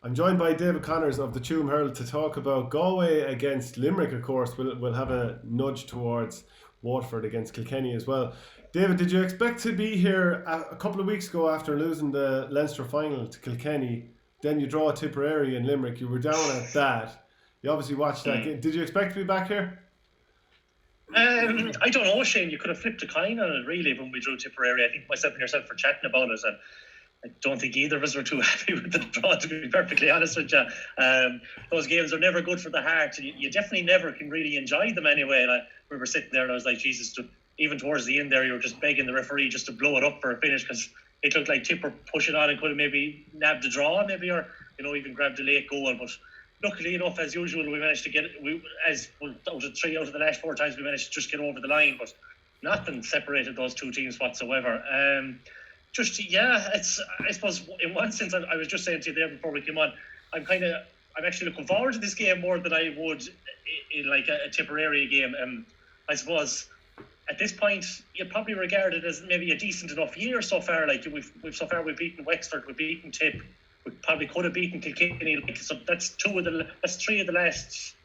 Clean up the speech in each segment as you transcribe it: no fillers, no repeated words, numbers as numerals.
I'm joined by David Connors of the Tuam Herald to talk about Galway against Limerick, of course. We'll have a nudge towards Waterford against Kilkenny as well. David, did you expect to be here a couple of weeks ago after losing the Leinster final to Kilkenny? Then you draw Tipperary and Limerick. You were down at that. You obviously watched that game. Did you expect to be back here? I don't know, Shane. You could have flipped a coin on it, really, when we drew Tipperary. I think myself and yourself were chatting about it, and I don't think either of us were too happy with the draw, to be perfectly honest with you. Those games are never good for the heart. You definitely never can really enjoy them anyway. And we were sitting there and I was like, Jesus, even towards the end there, you were just begging the referee just to blow it up for a finish, because it looked like Tipper pushing on and could have maybe nabbed a draw, maybe, or even grabbed a late goal. But luckily enough, as usual, we managed to get it. Out of 3 out of the last 4 times, we managed to just get over the line. But nothing separated those two teams whatsoever. It's, I suppose, in one sense, I was just saying to you there before we came on, I'm actually looking forward to this game more than I would in like a Tipperary game. I suppose at this point you'd probably regard it as maybe a decent enough year so far. Like we've beaten Wexford, we've beaten Tip, we probably could have beaten Kilkenny. So that's 3 of the last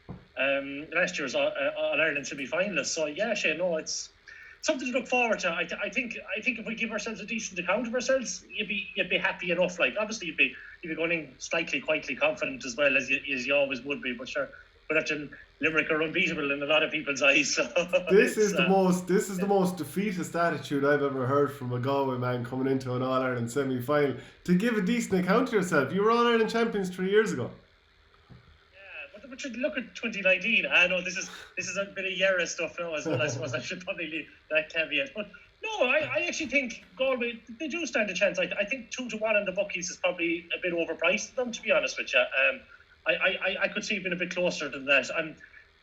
year's All Ireland semi-finalists. So yeah, Shane, no, it's something to look forward to. I think if we give ourselves a decent account of ourselves, you'd be happy enough. Like obviously you'd be going in slightly, quietly confident as well as you always would be. But sure, but after Limerick are unbeatable in a lot of people's eyes. So this is the most defeatist attitude I've ever heard from a Galway man coming into an All Ireland semi final. To give a decent account of yourself, you were All Ireland champions 3 years ago. But you look at 2019. I know this is a bit of Yarra stuff now as well. I suppose I should probably leave that caveat. But no, I actually think Galway, they do stand a chance. I think 2-1 on the bookies is probably a bit overpriced for them, to be honest with you. I could see it being a bit closer than that.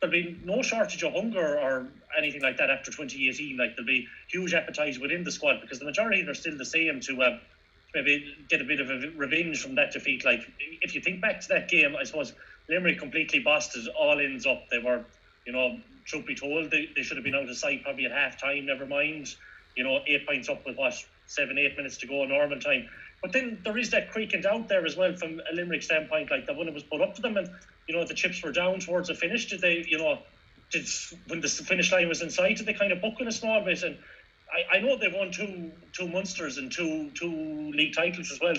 There'll be no shortage of hunger or anything like that after 2018. Like there'll be huge appetite within the squad, because the majority are still the same to maybe get a bit of a revenge from that defeat. Like if you think back to that game, I suppose Limerick completely busted all ends up. They were, truth be told, they should have been out of sight probably at half time, never mind, 8 points up with 7-8 minutes to go normal time. But then there is that creaking doubt there as well from a Limerick standpoint, like that when it was put up to them and, the chips were down towards the finish, did they, when the finish line was in sight, did they kind of buckle a small bit? And I know they've won two Munsters and two league titles as well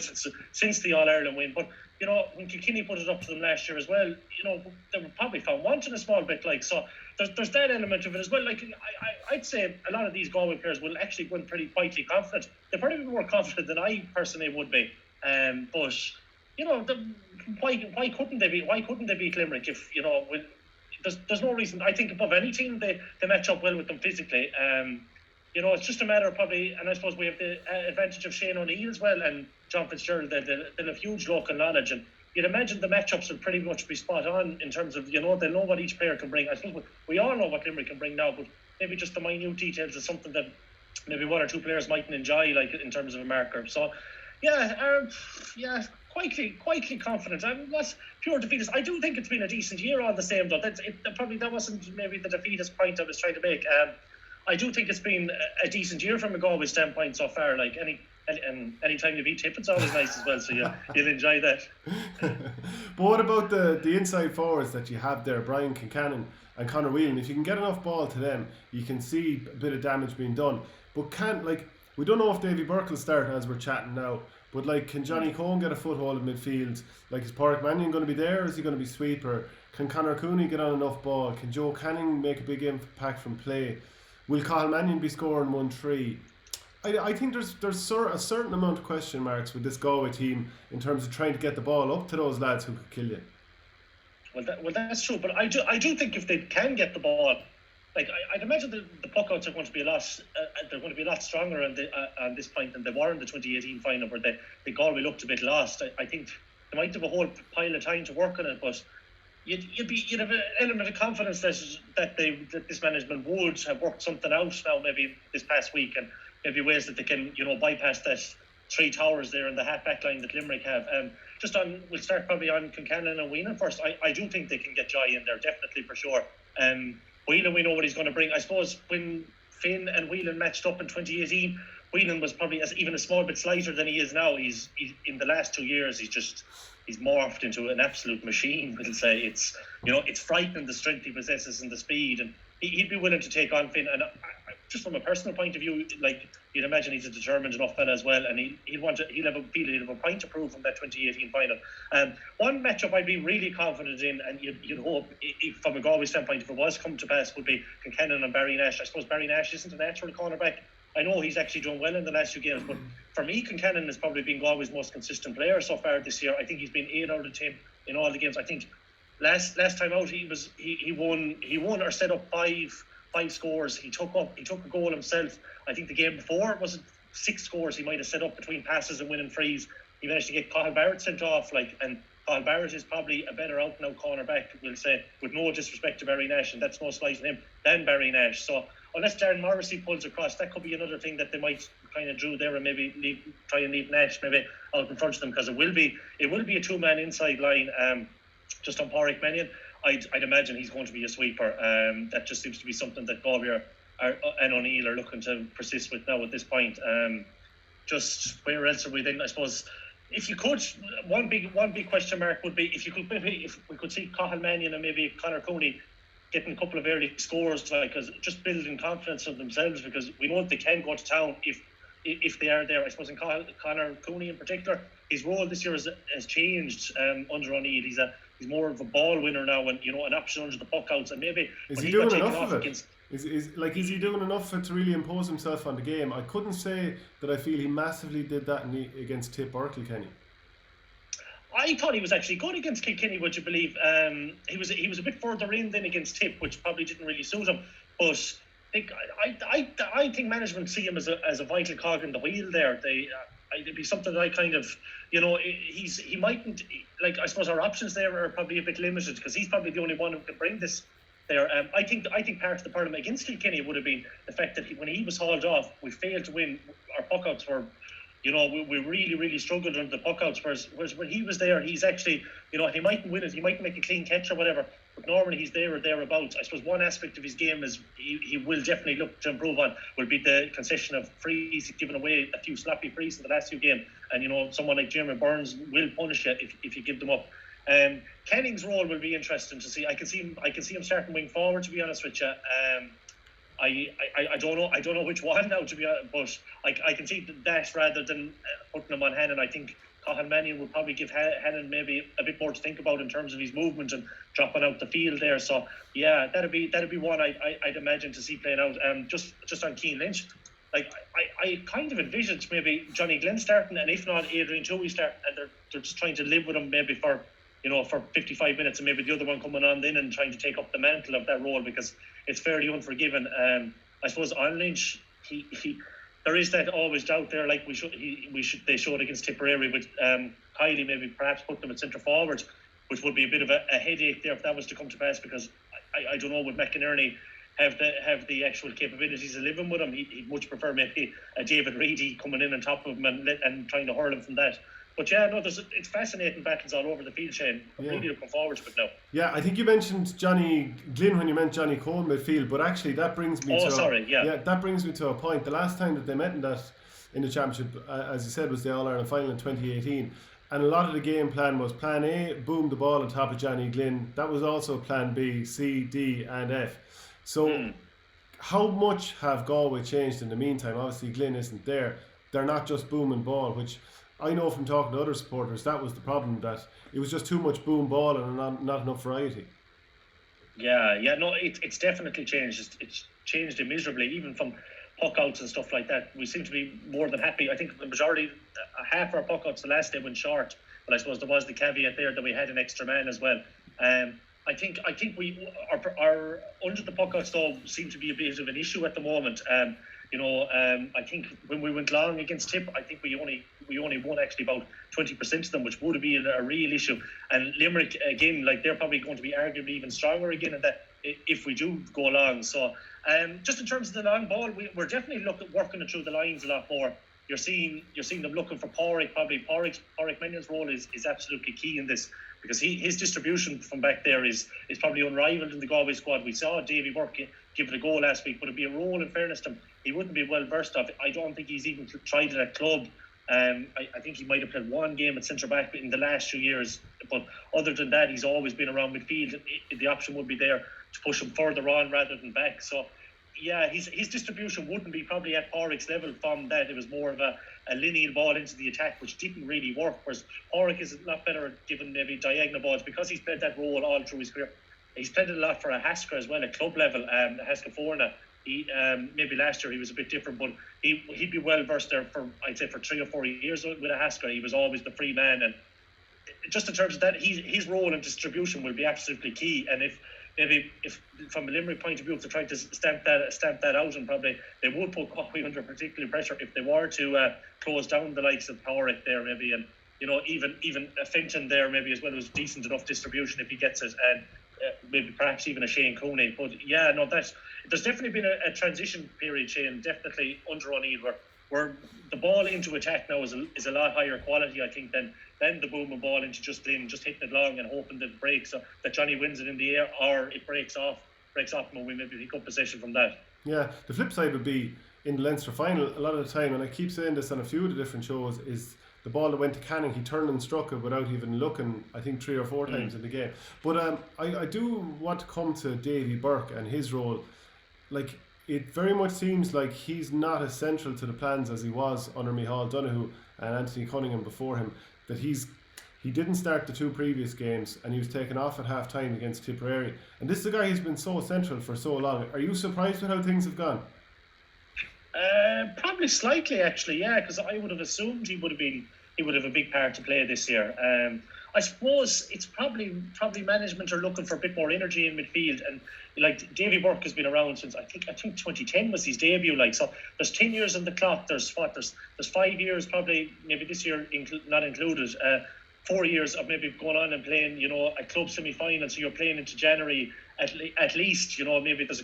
since the All Ireland win. But when Kilkenny put it up to them last year as well, they were probably found wanting a small bit. Like so, there's that element of it as well. Like I'd say a lot of these Galway players will actually go in pretty quietly confident. They're probably more confident than I personally would be. But why couldn't they beat Limerick if there's no reason. I think above any team they match up well with them physically. It's just a matter of probably, and I suppose we have the advantage of Shane O'Neill as well and John Fitzgerald. They'll have huge local knowledge, and you'd imagine the matchups will pretty much be spot on in terms of, they'll know what each player can bring. I suppose we all know what Limerick can bring now, but maybe just the minute details is something that maybe 1 or 2 players mightn't enjoy, like in terms of a marker. So, quietly confident. I'm not pure defeatist. I do think it's been a decent year all the same, though. That wasn't maybe the defeatist point I was trying to make. I do think it's been a decent year from a Galway standpoint so far. Like any time you beat Tip, it's always nice as well. So you'll enjoy that. But what about the inside forwards that you have there, Brian Kincannon and Conor Whelan? If you can get enough ball to them, you can see a bit of damage being done. But we don't know if Davey Burke will start as we're chatting now. But can Johnny Cohen get a foothold in midfield? Is Pádraig Mannion going to be there, or is he going to be sweeper? Can Conor Cooney get on enough ball? Can Joe Canning make a big impact from play? Will Cathal Mannion be scoring 1-3? I think there's a certain amount of question marks with this Galway team in terms of trying to get the ball up to those lads who could kill you. Well, that's true, but I do think if they can get the ball, I'd imagine the puckouts are going to be a lot stronger on this point than they were in the 2018 final, where the Galway looked a bit lost. I think they might have a whole pile of time to work on it, but you'd have an element of confidence that this management would have worked something out now, maybe this past week, and maybe ways that they can bypass that 3 towers there in the half back line that Limerick have. We'll start probably on Kincannon and Whelan first. I do think they can get Joy in there, definitely, for sure. Whelan, we know what he's going to bring. I suppose when Finn and Whelan matched up in 2018, Whelan was probably even a small bit slighter than he is now. He's in the last 2 years, he's morphed into an absolute machine. We'll say it's frightening the strength he possesses and the speed, and he'd be willing to take on Finn. And just from a personal point of view, like you'd imagine, he's a determined enough fella as well, and he'll have a point to prove from that 2018 final. One matchup I'd be really confident in, and you'd hope, if, from a Galway standpoint, if it was come to pass, would be Concannon and Barry Nash. I suppose Barry Nash isn't a natural cornerback. I know he's actually done well in the last few games, but for me, Concannon has probably been Galway's most consistent player so far this year. I think he's been 8 out of 10 in all the games. I think last time out he won or set up five scores. He took a goal himself. I think the game before was 6 scores he might have set up between passes and winning frees. He managed to get Cathal Barrett sent off, and Cathal Barrett is probably a better out and out cornerback, we'll say, with no disrespect to Barry Nash, and that's no slight on him, than Barry Nash. So unless Darren Morrissey pulls across, that could be another thing that they might kind of drew there, and maybe try and leave Nash maybe out in front of them, because it will be a 2-man inside line. Just on Pádraig Mannion, I'd imagine he's going to be a sweeper. That just seems to be something that Galway and O'Neill are looking to persist with now at this point. Just where else are we then? I suppose if you could, one big question mark would be if we could see Cathal Mannion and maybe Conor Cooney getting a couple of early scores, like, as just building confidence of themselves, because we know they can go to town if they are there. I suppose in Conor Cooney in particular, his role this year has changed under O'Neill. He's more of a ball winner now, and an option under the puckouts, and maybe is he doing enough of it? Is he doing enough to really impose himself on the game? I couldn't say that I feel he massively did that against Tip Berkeley, Kenny. I thought he was actually good against Kilkenny, would you believe? He was a bit further in than against Tip, which probably didn't really suit him. But I think management see him as a vital cog in the wheel there. It'd be something that I kind of, he mightn't, like, I suppose our options there are probably a bit limited, because he's probably the only one who can bring this there. I think part of the problem against Kilkenny would have been the fact that when he was hauled off, we failed to win. Our puckouts were, we really, really struggled under the puckouts, whereas when he was there, he's actually, he mightn't win it, he might make a clean catch or whatever, but normally he's there or thereabouts. I suppose one aspect of his game is he will definitely look to improve on will be the concession of frees. He's given away a few sloppy frees in the last few games, and someone like Jeremy Burns will punish you if you give them up. Kenning's role will be interesting to see. I can see him starting wing forward, to be honest with you. I don't know which one now, to be honest, but I can see that rather than putting him on Hannon. I think Cathal Mannion will probably give Hannon maybe a bit more to think about in terms of his movement and dropping out the field there. So yeah, that'd be one I'd imagine to see playing out. Just on Keane Lynch, like I kind of envisaged maybe Johnny Glenn starting, and if not, Adrian Toohey starting, and they're just trying to live with him maybe for 55 minutes, and maybe the other one coming on then and trying to take up the mantle of that role, because it's fairly unforgiving. I suppose on Lynch, he there is that always doubt there, like they showed against Tipperary with Kylie, maybe perhaps put them at centre forward, which would be a bit of a headache there if that was to come to pass, because I don't know, would McInerney have the actual capabilities of living with him? He'd much prefer maybe a David Reedy coming in on top of him and trying to hurl him from that. But yeah, no, it's fascinating battles all over the field, Shane. I'm really looking forward to it now. Yeah, I think you mentioned Johnny Glynn when you meant Johnny Cole midfield, but actually that brings me that brings me to a point. The last time that they met in the championship, as you said, was the All-Ireland final in 2018, and a lot of the game plan was plan A, boom the ball on top of Johnny Glynn. That was also plan B, C, D and F. So how much have Galway changed in the meantime? Obviously Glynn isn't there. They're not just booming ball, which I know from talking to other supporters, that was the problem, that it was just too much boom ball and not enough variety. Yeah, no, it's definitely changed. It's changed immeasurably, even from puckouts and stuff like that. We seem to be more than happy. I think the majority, half our puckouts the last day went short, but I suppose there was the caveat there that we had an extra man as well. I think we our under the puckouts though seem to be a bit of an issue at the moment. I think when we went long against Tip, I think we only won actually about 20% of them, which would have been a real issue. And Limerick, again, like, they're probably going to be arguably even stronger again in that if we do go long. So just in terms of the long ball, we're definitely working it through the lines a lot more. You're seeing them looking for Pádraig. Probably Pádraig Mannion's role is absolutely key in this, because his distribution from back there is probably unrivaled in the Galway squad. We saw Davey Burke give it a go last week, but it'd be a role, in fairness to him, he wouldn't be well versed of. I don't think he's even tried it at club. I think he might have played one game at centre back in the last 2 years, but other than that, he's always been around midfield. The option would be there to push him further on rather than back. So, yeah, his distribution wouldn't be probably at Pádraig's level from that. It was more of a lineal ball into the attack, which didn't really work. Whereas Pádraig is a lot better at giving maybe diagonal balls because he's played that role all through his career. He's played it a lot for a Haskell as well at club level. Haskell Forna. He maybe last year he was a bit different, but he'd be well versed there for, I'd say, for 3 or 4 years with a Haskell. He was always the free man, and just in terms of that, his role and distribution will be absolutely key. And if from a Limerick point of view, if they tried to stamp that out, and probably they would put Galway under particular pressure if they were to close down the likes of Pádraig there maybe, and even a Finton there maybe as well, was decent enough distribution if he gets it, and maybe perhaps even a Shane Cooney. But yeah, no, there's definitely been a transition period, Shane, definitely under O'Neill, where the ball into attack now is a lot higher quality, I think, than the booming ball into just hitting it long and hoping that it breaks, so that Johnny wins it in the air, or it breaks off and we maybe pick up possession from that. Yeah, the flip side would be in the Leinster final a lot of the time, and I keep saying this on a few of the different shows, is the ball that went to Canning, he turned and struck it without even looking, I think 3 or 4 times in the game. But I do want to come to Davey Burke and his role. Like, it very much seems like he's not as central to the plans as he was under Micheál Donoghue and Anthony Cunningham before him. That he didn't start the 2 previous games, and he was taken off at half time against Tipperary. And this is a guy who's been so central for so long. Are you surprised with how things have gone? Probably slightly, actually, yeah, because I would have assumed he would have a big part to play this year. I suppose it's probably management are looking for a bit more energy in midfield, and like Davey Burke has been around since I think 2010 was his debut. Like, so there's 10 years on the clock. There's 5 years probably, maybe this year not included. 4 years of maybe going on and playing, a club semi-final. So you're playing into January at least. Maybe there's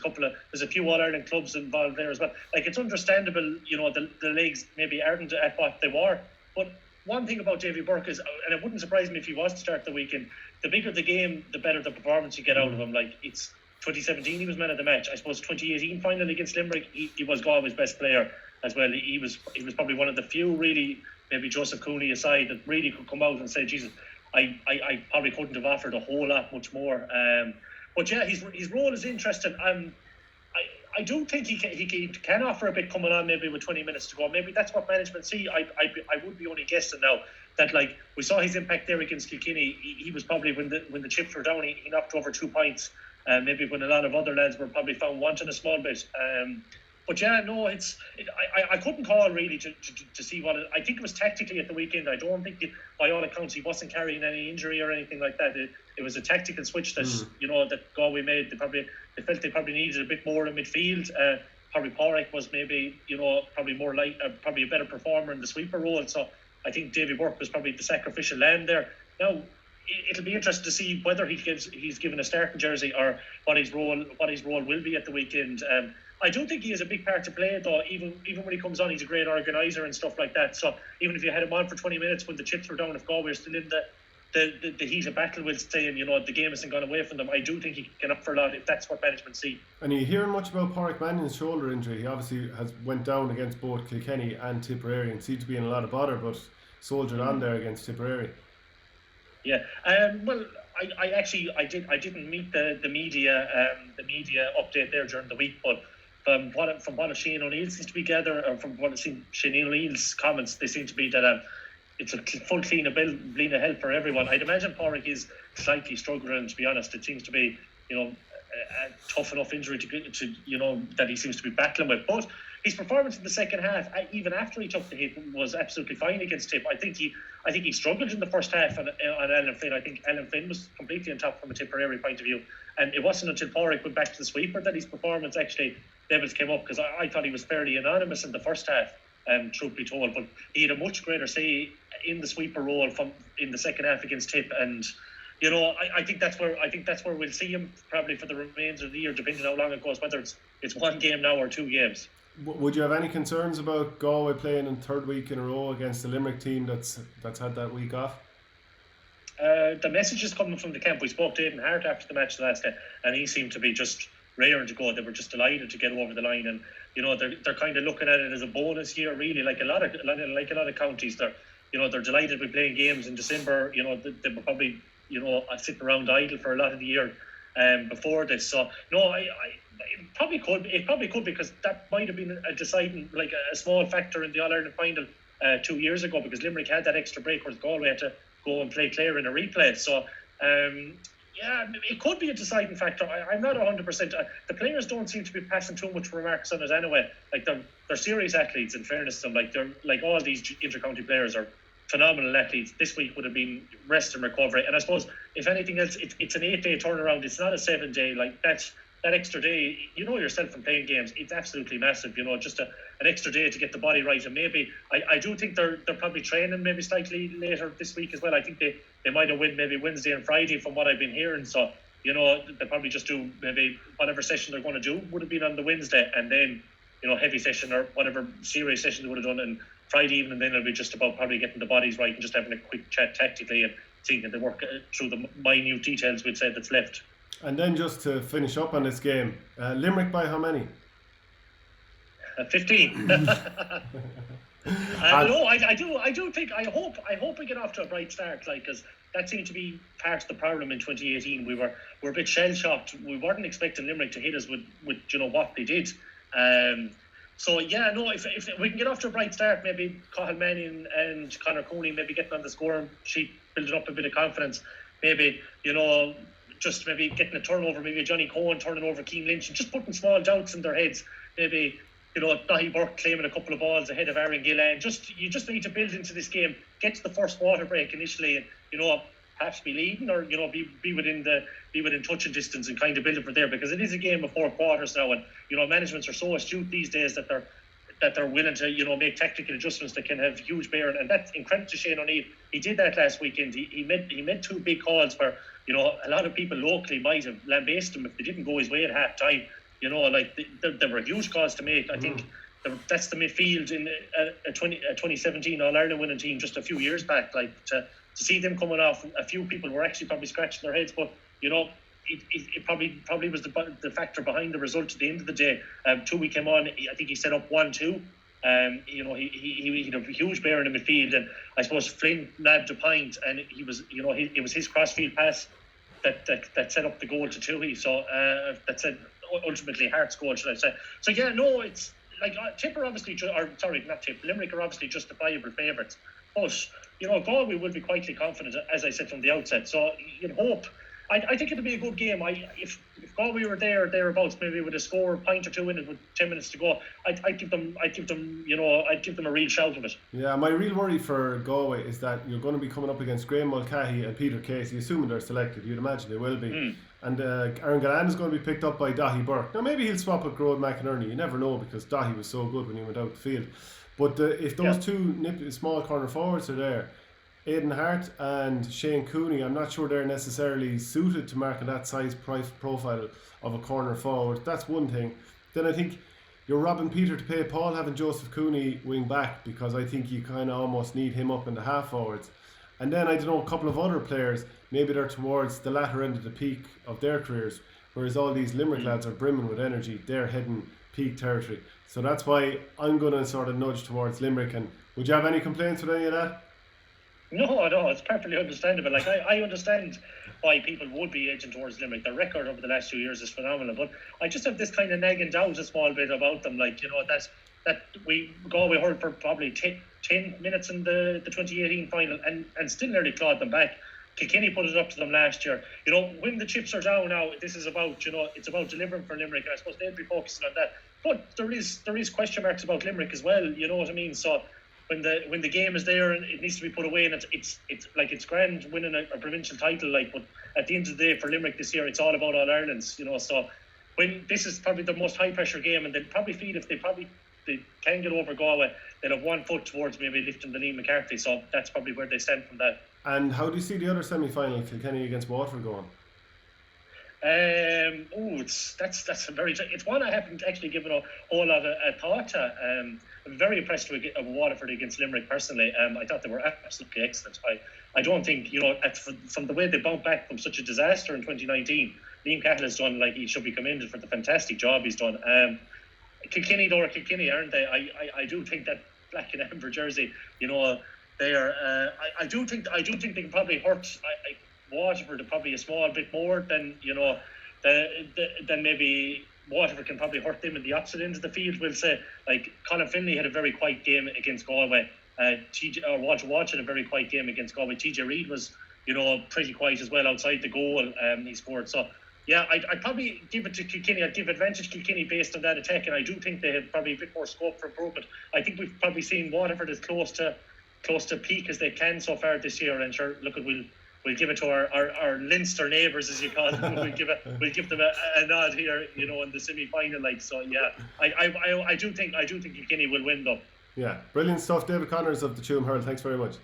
a few All-Ireland clubs involved there as well. Like, it's understandable. The legs maybe aren't at what they were, but one thing about Davey Burke is, and it wouldn't surprise me if he was to start the weekend, the bigger the game, the better the performance you get out of him. Like, it's 2017 he was man of the match. I suppose 2018 final against Limerick, he was Galway's best player as well. He was probably one of the few, really, maybe Joseph Cooney aside, that really could come out and say, Jesus, I probably couldn't have offered a whole lot much more. But yeah, his role is interesting. I do think he can offer a bit coming on maybe with 20 minutes to go. Maybe that's what management see. I would be only guessing now that, like, we saw his impact there against Kilkenny. He was probably, when the chips were down, he knocked over 2 points. Maybe when a lot of other lads were probably found wanting a small bit. But yeah, no, I couldn't call really to see what I think it was tactically at the weekend. I don't think, by all accounts, he wasn't carrying any injury or anything like that. It was a tactical switch that that Galway made. They felt they probably needed a bit more in midfield. Probably Pádraig was maybe probably more like probably a better performer in the sweeper role. So I think Davey Burke was probably the sacrificial lamb there. Now, it'll be interesting to see whether he's given a starting jersey, or what his role will be at the weekend. I do think he has a big part to play, though. Even when he comes on, he's a great organiser and stuff like that. So even if you had him on for 20 minutes when the chips were down, if Galway were still in the heat of battle, we'll say, and the game hasn't gone away from them, I do think he can offer a lot if that's what management see. And are you hearing much about Pádraig Mannion's shoulder injury? He obviously went down against both Kilkenny and Tipperary and seemed to be in a lot of bother, but soldiered on there against Tipperary. Yeah, well, I didn't meet the media update there during the week, but from what Shane O'Neill seems to be gathered, or from what Shane O'Neill's comments, they seem to be that it's a full clean of health for everyone. I'd imagine Pádraig is slightly struggling, to be honest. It seems to be a tough enough injury to that he seems to be battling with, but his performance in the second half, even after he took the hit, was absolutely fine against Tip. I think he struggled in the first half on Alan Flynn. I think Alan Flynn was completely on top from a Tipperary point of view, and it wasn't until Pádraig went back to the sweeper that his performance actually levels came up, because I thought he was fairly anonymous in the first half, truth be told, but he had a much greater say in the sweeper role in the second half against Tip, and I think that's where we'll see him probably for the remainder of the year, depending on how long it goes, whether it's one game now or 2 games. Would you have any concerns about Galway playing in 3rd week in a row against the Limerick team that's had that week off? The messages coming from the camp, we spoke to Aidan Hart after the match last day, and he seemed to be just raring to go. They were just delighted to get over the line, and they're kind of looking at it as a bonus year, really. Like a lot of counties, they're delighted with playing games in December. They were probably sitting around idle for a lot of the year before this. So no, it probably could because that might have been a deciding, like a small factor in the All Ireland final 2 years ago, because Limerick had that extra break where Galway had to go and play Clare in a replay. So yeah, it could be a deciding factor. I'm not 100%. The players don't seem to be passing too much remarks on it anyway. Like they're serious athletes, in fairness to them. Like they're like all these intercounty players are phenomenal athletes. This week would have been rest and recovery. And I suppose if anything else, it's an 8-day turnaround. It's not a 7-day. Like that extra day, yourself from playing games, it's absolutely massive. Just an extra day to get the body right. And maybe I do think they're probably training maybe slightly later this week as well. I think they might have win maybe Wednesday and Friday from what I've been hearing. So they'll probably just do maybe whatever session they're going to do would have been on the Wednesday, and then heavy session or whatever serious session they would have done on Friday evening. Then it'll be just about probably getting the bodies right and just having a quick chat tactically and seeing that they work through the minute details we'd say that's left. And then just to finish up on this game, Limerick by how many? 15. No, I do think. I hope we get off to a bright start, because that seemed to be part of the problem in 2018. We're a bit shell shocked. We weren't expecting Limerick to hit us with what they did. So yeah, no. If we can get off to a bright start, maybe Cathal Mannion and Conor Cooney maybe getting on the scoring sheet, building up a bit of confidence. Maybe just maybe getting a turnover, maybe Johnny Cohen turning over Keane Lynch, and just putting small doubts in their heads. Maybe Davey Burke claiming a couple of balls ahead of Aaron Gillan. You just need to build into this game, get to the first water break initially, and perhaps be leading or be within touching distance and kind of build it from there, because it is a game of 4 quarters now, and managements are so astute these days that they're willing to make tactical adjustments that can have huge bearing. And that's in credit to Shane O'Neill. He did that last weekend. He made 2 big calls where a lot of people locally might have lambasted him if they didn't go his way at half time. There were huge calls to make. I think that's the midfield in a 2017 All Ireland winning team just a few years back. Like to see them coming off, a few people were actually probably scratching their heads, but it probably was the factor behind the result at the end of the day. Tuam came on. I think he set up 1-2. He had a huge bear in the midfield, and I suppose Flynn nabbed a pint, and he was it was his crossfield pass that set up the goal to Tuam. So that said ultimately Hart's goal, should I say. So yeah, no, it's like Tipper obviously, not Tipper, Limerick are obviously justifiable favourites, but Galway will be quietly confident, as I said from the outset. So you'd hope. I think it'll be a good game. If Galway were thereabouts, maybe with a score, a pint or 2 in it with 10 minutes to go, I'd give them a real shout of it. Yeah, my real worry for Galway is that you're going to be coming up against Graham Mulcahy and Peter Casey, assuming they're selected. You'd imagine they will be. And Aaron Gillan is going to be picked up by Davey Burke. Now maybe he'll swap with Grode McInerney. You never know, because Davey was so good when he went out the field. But if those two small corner forwards are there, Aidan Hart and Shane Cooney, I'm not sure they're necessarily suited to marking that size profile of a corner forward. That's one thing. Then I think you're robbing Peter to pay Paul having Joseph Cooney wing back, because I think you kind of almost need him up in the half forwards. And then I don't know, a couple of other players, maybe they're towards the latter end of the peak of their careers, whereas all these Limerick lads are brimming with energy. They're heading peak territory. So that's why I'm going to sort of nudge towards Limerick. And would you have any complaints with any of that? No, it's perfectly understandable. Like I understand why people would be edging towards Limerick. Their record over the last 2 years is phenomenal, but I just have this kind of nagging doubt a small bit about them. Like that Galway heard for probably 10 minutes in the 2018 final and still nearly clawed them back. Kilkenny put it up to them last year. When the chips are down now, this is about it's about delivering for Limerick, and I suppose they'll be focusing on that. But there is question marks about Limerick as well. You know what I mean? So when the game is there and it needs to be put away, and it's grand winning a provincial title, but at the end of the day for Limerick this year, it's all about All Irelands, so when this is probably the most high pressure game, and they'll probably feel if they can get over Galway, they'll have 1 foot towards maybe lifting the Liam McCarthy, so that's probably where they stand from that. And how do you see the other semi-final, Kilkenny against Waterford, going? It's one I haven't actually given a whole lot of thought to. I'm very impressed with Waterford against Limerick personally. I thought they were absolutely excellent. I don't think from the way they bounced back from such a disaster in 2019, Liam Cahill has done, he should be commended for the fantastic job he's done. Kilkenny though, Kilkenny, aren't they? I do think that black and amber jersey, you know, they are. I do think they can probably hurt Waterford probably a small bit more than, you know, than maybe Waterford can probably hurt them in the opposite end of the field. We'll say, like, Colin Finlay had a very quiet game against Galway. Walter Watch had a very quiet game against Galway. TJ Reid was, you know, pretty quiet as well outside the goal. He scored. So yeah, I'd probably give it to Kilkenny. I'd give advantage to Kilkenny based on that attack, and I do think they have probably a bit more scope for improvement. I think we've probably seen Waterford as close to peak as they can so far this year. And sure, look, we'll give it to our Leinster neighbours, as you call them. We'll give them a nod here, you know, in the semi-final. Like, so yeah, I do think Kilkenny will win though. Yeah, brilliant stuff, David Connors of the Tuam Herald. Thanks very much.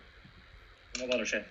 No bother, Shane.